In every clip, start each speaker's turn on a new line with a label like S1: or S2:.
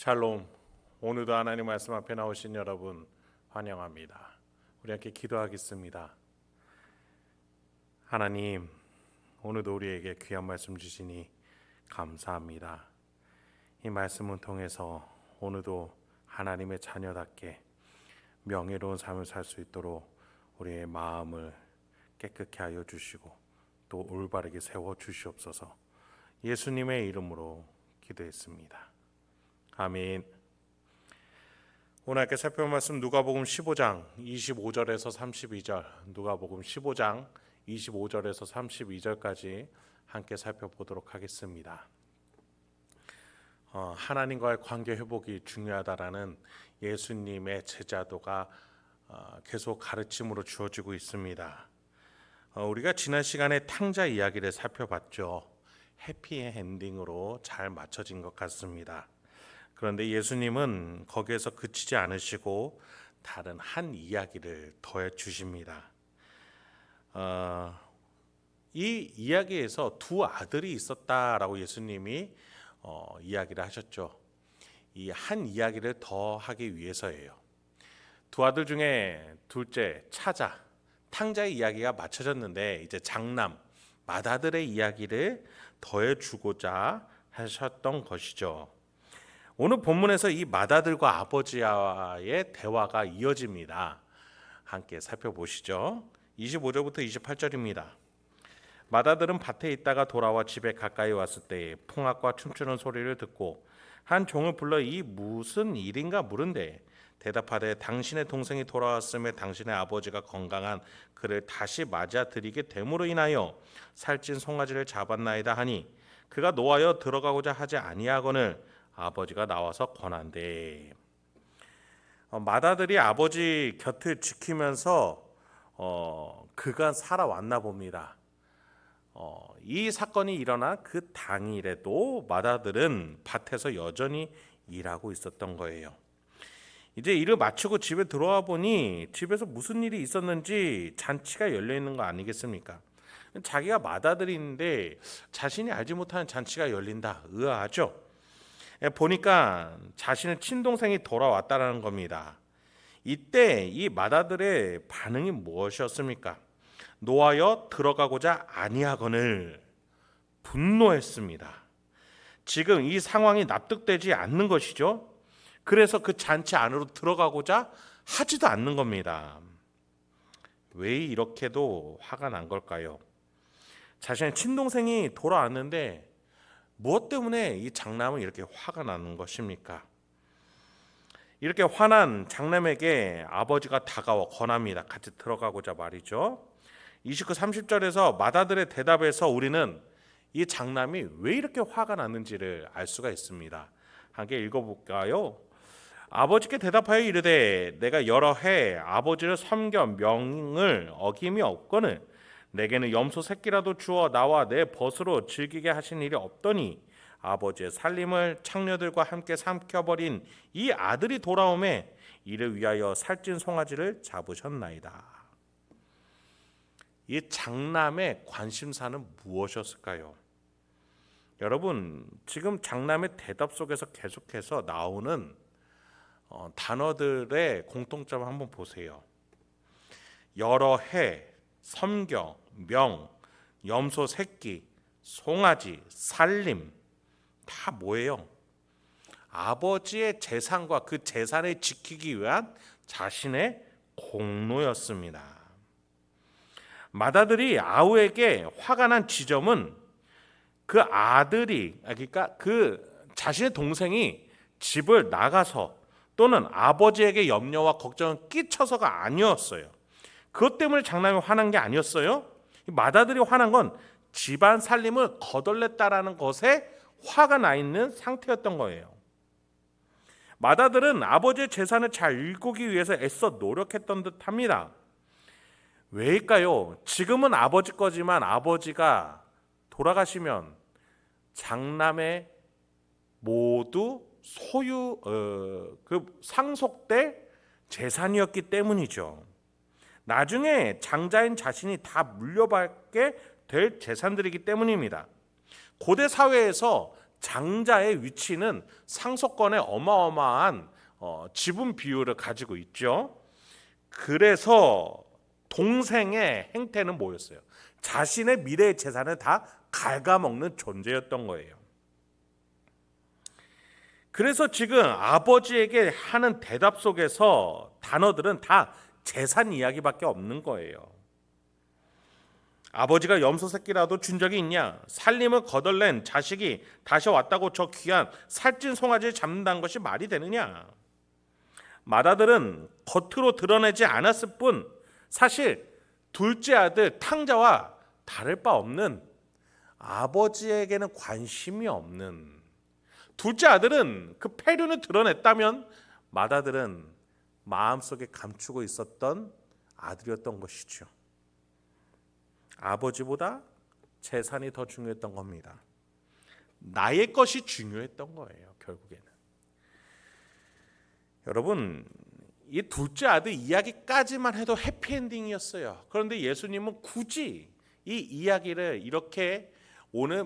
S1: 샬롬. 오늘도 하나님 말씀 앞에 나오신 여러분 환영합니다. 우리 함께 기도하겠습니다. 하나님, 오늘도 우리에게 귀한 말씀 주시니 감사합니다. 이 말씀을 통해서 오늘도 하나님의 자녀답게 명예로운 삶을 살 수 있도록 우리의 마음을 깨끗게 하여 주시고 또 올바르게 세워 주시옵소서. 예수님의 이름으로 기도했습니다. 아멘. 오늘 함께 살펴볼 말씀 누가복음 15장 25절에서 32절, 누가복음 15장 25절에서 32절까지 함께 살펴보도록 하겠습니다. 하나님과의 관계 회복이 중요하다라는 예수님의 제자도가 계속 가르침으로 주어지고 있습니다. 우리가 지난 시간에 탕자 이야기를 살펴봤죠. 해피 엔딩으로 잘 맞춰진 것 같습니다. 그런데 예수님은 거기에서 그치지 않으시고 다른 한 이야기를 더해 주십니다. 이 이야기에서 두 아들이 있었다라고 예수님이 이야기를 하셨죠. 이 한 이야기를 더 하기 위해서예요. 두 아들 중에 둘째 차자, 탕자의 이야기가 맞춰졌는데 이제 장남, 맏아들의 이야기를 더해 주고자 하셨던 것이죠. 오늘 본문에서 이 맏아들과 아버지와의 대화가 이어집니다. 함께 살펴보시죠. 25절부터 28절입니다. 맏아들은 밭에 있다가 돌아와 집에 가까이 왔을 때에 풍악과 춤추는 소리를 듣고 한 종을 불러 이 무슨 일인가 물은데 대답하되 당신의 동생이 돌아왔음에 당신의 아버지가 건강한 그를 다시 맞아 들이게 됨으로 인하여 살찐 송아지를 잡았나이다 하니 그가 노하여 들어가고자 하지 아니하거늘 아버지가 나와서 권한대. 맏아들이 아버지 곁을 지키면서 그간 살아왔나 봅니다. 이 사건이 일어난 그 당일에도 맏아들은 밭에서 여전히 일하고 있었던 거예요. 이제 일을 마치고 집에 들어와 보니 집에서 무슨 일이 있었는지 잔치가 열려 있는 거 아니겠습니까? 자기가 맏아들인데 자신이 알지 못하는 잔치가 열린다. 의아하죠? 보니까 자신의 친동생이 돌아왔다라는 겁니다. 이때 이 맏아들의 반응이 무엇이었습니까? 노하여 들어가고자 아니하거늘 분노했습니다. 지금 이 상황이 납득되지 않는 것이죠. 그래서 그 잔치 안으로 들어가고자 하지도 않는 겁니다. 왜 이렇게도 화가 난 걸까요? 자신의 친동생이 돌아왔는데 무엇 때문에 이 장남은 이렇게 화가 나는 것입니까? 이렇게 화난 장남에게 아버지가 다가와 권합니다. 같이 들어가고자 말이죠. 29, 30절에서 맏아들의 대답에서 우리는 이 장남이 왜 이렇게 화가 났는지를 알 수가 있습니다. 함께 읽어볼까요? 아버지께 대답하여 이르되 내가 여러 해 아버지를 섬겨 명을 어김이 없거늘 내게는 염소 새끼라도 주어 나와 내 벗으로 즐기게 하신 일이 없더니 아버지의 살림을 창녀들과 함께 삼켜버린 이 아들이 돌아오매 이를 위하여 살찐 송아지를 잡으셨나이다. 이 장남의 관심사는 무엇이었을까요? 여러분, 지금 장남의 대답 속에서 계속해서 나오는 단어들의 공통점을 한번 보세요. 여러 해, 섬겨, 명, 염소 새끼, 송아지, 살림 다 뭐예요? 아버지의 재산과 그 재산을 지키기 위한 자신의 공로였습니다. 맏아들이 아우에게 화가 난 지점은 그 아들이, 그러니까 그 자신의 동생이 집을 나가서 또는 아버지에게 염려와 걱정을 끼쳐서가 아니었어요. 그것 때문에 장남이 화난 게 아니었어요. 맏아들이 화난 건 집안 살림을 거덜냈다라는 것에 화가 나 있는 상태였던 거예요. 맏아들은 아버지의 재산을 잘 일구기 위해서 애써 노력했던 듯합니다. 왜일까요? 지금은 아버지 거지만 아버지가 돌아가시면 장남의 모두 소유 상속될 재산이었기 때문이죠. 나중에 장자인 자신이 다 물려받게 될 재산들이기 때문입니다. 고대 사회에서 장자의 위치는 상속권의 어마어마한 지분 비율을 가지고 있죠. 그래서 동생의 행태는 뭐였어요? 자신의 미래의 재산을 다 갉아먹는 존재였던 거예요. 그래서 지금 아버지에게 하는 대답 속에서 단어들은 다 재산 이야기밖에 없는 거예요. 아버지가 염소 새끼라도 준 적이 있냐? 살림을 거덜낸 자식이 다시 왔다고 저 귀한 살찐 송아지를 잡는다는 것이 말이 되느냐? 맏아들은 겉으로 드러내지 않았을 뿐 사실 둘째 아들 탕자와 다를 바 없는, 아버지에게는 관심이 없는, 둘째 아들은 그 패륜을 드러냈다면 맏아들은 마음속에 감추고 있었던 아들이었던 것이죠. 아버지보다 재산이 더 중요했던 겁니다. 나의 것이 중요했던 거예요, 결국에는. 여러분, 이 둘째 아들 이야기까지만 해도 해피엔딩이었어요. 그런데 예수님은 굳이 이 이야기를 이렇게 오늘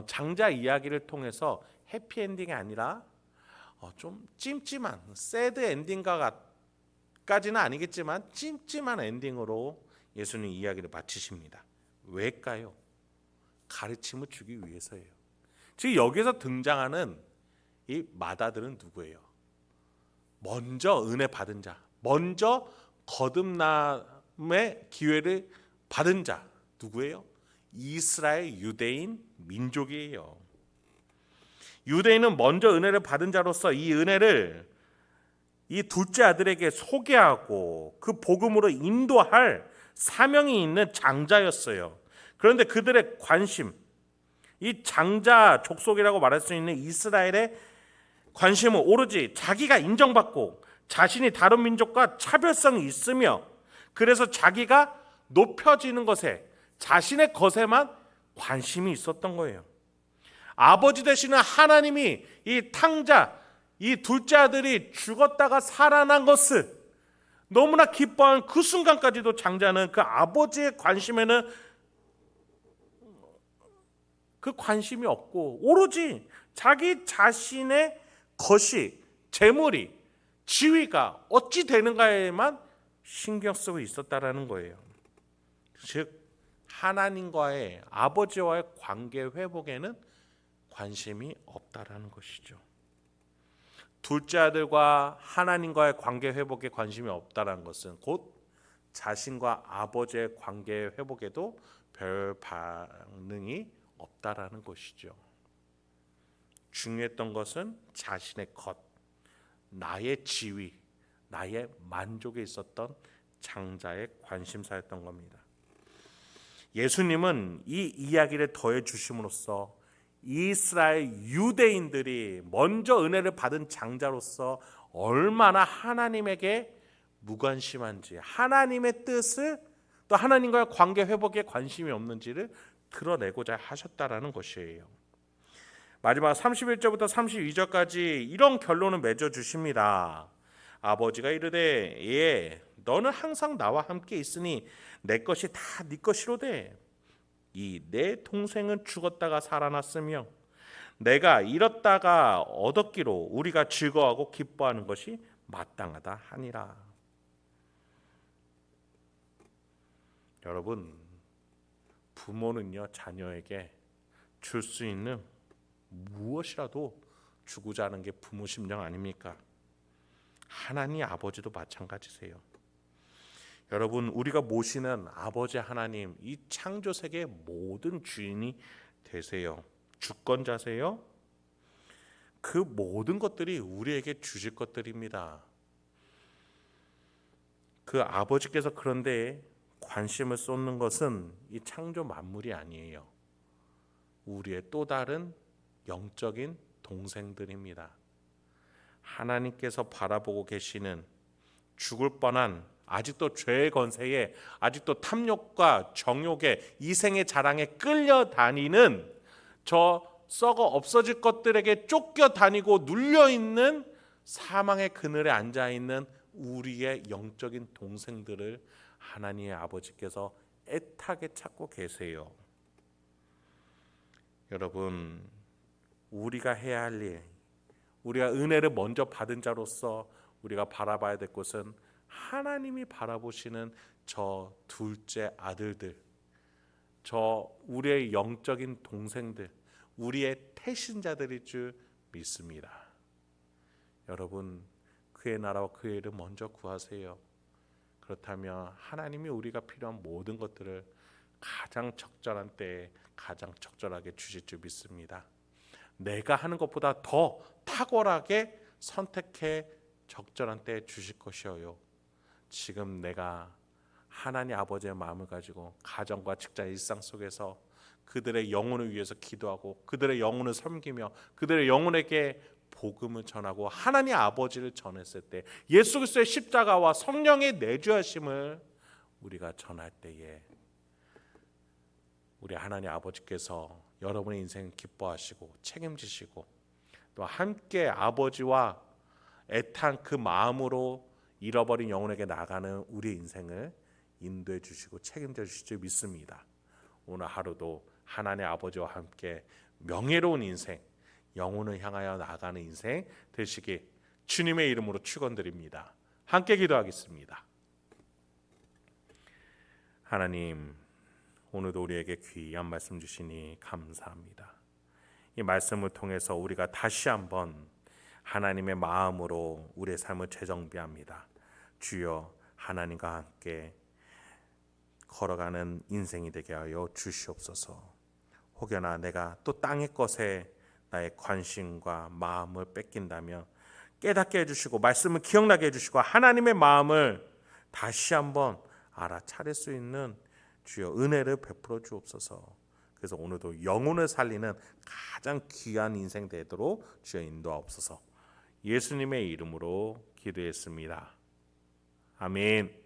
S1: 장자 이야기를 통해서 해피엔딩이 아니라 좀 찜찜한 새드 엔딩까지는 아니겠지만 찜찜한 엔딩으로 예수님 이야기를 마치십니다. 왜일까요? 가르침을 주기 위해서예요. 지금 여기서 등장하는 이 맏아들은 누구예요? 먼저 은혜 받은 자, 먼저 거듭남의 기회를 받은 자 누구예요? 이스라엘 유대인 민족이에요. 유대인은 먼저 은혜를 받은 자로서 이 은혜를 이 둘째 아들에게 소개하고 그 복음으로 인도할 사명이 있는 장자였어요. 그런데 그들의 관심, 이 장자 족속이라고 말할 수 있는 이스라엘의 관심은 오로지 자기가 인정받고 자신이 다른 민족과 차별성이 있으며 그래서 자기가 높여지는 것에, 자신의 것에만 관심이 있었던 거예요. 아버지 되시는 하나님이 이 탕자, 이 둘째 아들이 죽었다가 살아난 것을 너무나 기뻐한 그 순간까지도 장자는 그 아버지의 관심에는 그 관심이 없고 오로지 자기 자신의 것이, 재물이, 지위가 어찌 되는가에만 신경 쓰고 있었다라는 거예요. 즉 하나님과의, 아버지와의 관계 회복에는 관심이 없다라는 것이죠. 둘째 아들과 하나님과의 관계 회복에 관심이 없다라는 것은 곧 자신과 아버지의 관계 회복에도 별 반응이 없다라는 것이죠. 중요했던 것은 자신의 것, 나의 지위, 나의 만족에 있었던 장자의 관심사였던 겁니다. 예수님은 이 이야기를 더해 주심으로써 이스라엘 유대인들이 먼저 은혜를 받은 장자로서 얼마나 하나님에게 무관심한지, 하나님의 뜻을, 또 하나님과의 관계 회복에 관심이 없는지를 드러내고자 하셨다라는 것이에요. 마지막 31절부터 32절까지 이런 결론을 맺어 주십니다. 아버지가 이르되 예, 너는 항상 나와 함께 있으니 내 것이 다 네 것이로되 이 내 동생은 죽었다가 살아났으며 내가 잃었다가 얻었기로 우리가 즐거워하고 기뻐하는 것이 마땅하다 하니라. 여러분, 부모는요 자녀에게 줄 수 있는 무엇이라도 주고자 하는 게 부모 심정 아닙니까? 하나님 아버지도 마찬가지세요. 여러분, 우리가 모시는 아버지 하나님, 이 창조 세계의 모든 주인이 되세요. 주권자세요. 그 모든 것들이 우리에게 주실 것들입니다. 그 아버지께서 그런데 관심을 쏟는 것은 이 창조 만물이 아니에요. 우리의 또 다른 영적인 동생들입니다. 하나님께서 바라보고 계시는 죽을 뻔한, 아직도 죄의 권세에, 아직도 탐욕과 정욕에, 이생의 자랑에 끌려다니는, 저 썩어 없어질 것들에게 쫓겨다니고 눌려있는 사망의 그늘에 앉아있는 우리의 영적인 동생들을 하나님의 아버지께서 애타게 찾고 계세요. 여러분, 우리가 해야 할 일, 우리가 은혜를 먼저 받은 자로서 우리가 바라봐야 될 것은 하나님이 바라보시는 저 둘째 아들들, 저 우리의 영적인 동생들, 우리의 태신자들일 줄 믿습니다. 여러분, 그의 나라와 그의 일을 먼저 구하세요. 그렇다면 하나님이 우리가 필요한 모든 것들을 가장 적절한 때에 가장 적절하게 주실 줄 믿습니다. 내가 하는 것보다 더 탁월하게 선택해 적절한 때에 주실 것이어요. 지금 내가 하나님 아버지의 마음을 가지고 가정과 직장 일상 속에서 그들의 영혼을 위해서 기도하고 그들의 영혼을 섬기며 그들의 영혼에게 복음을 전하고 하나님 아버지를 전했을 때 예수 그리스도의 십자가와 성령의 내주하심을 우리가 전할 때에 우리 하나님 아버지께서 여러분의 인생을 기뻐하시고 책임지시고 또 함께 아버지와 애탄 그 마음으로 잃어버린 영혼에게 나가는 우리의 인생을 인도해 주시고 책임져 주실 줄 믿습니다. 오늘 하루도 하나님 아버지와 함께 명예로운 인생, 영혼을 향하여 나가는 인생 되시기 주님의 이름으로 축원드립니다. 함께 기도하겠습니다. 하나님, 오늘도 우리에게 귀한 말씀 주시니 감사합니다. 이 말씀을 통해서 우리가 다시 한번 하나님의 마음으로 우리의 삶을 재정비합니다. 주여, 하나님과 함께 걸어가는 인생이 되게 하여 주시옵소서. 혹여나 내가 또 땅의 것에 나의 관심과 마음을 뺏긴다면 깨닫게 해주시고 말씀을 기억나게 해주시고 하나님의 마음을 다시 한번 알아차릴 수 있는 주여 은혜를 베풀어 주옵소서. 그래서 오늘도 영혼을 살리는 가장 귀한 인생 되도록 주여 인도하옵소서. 예수님의 이름으로 기도했습니다. 아멘.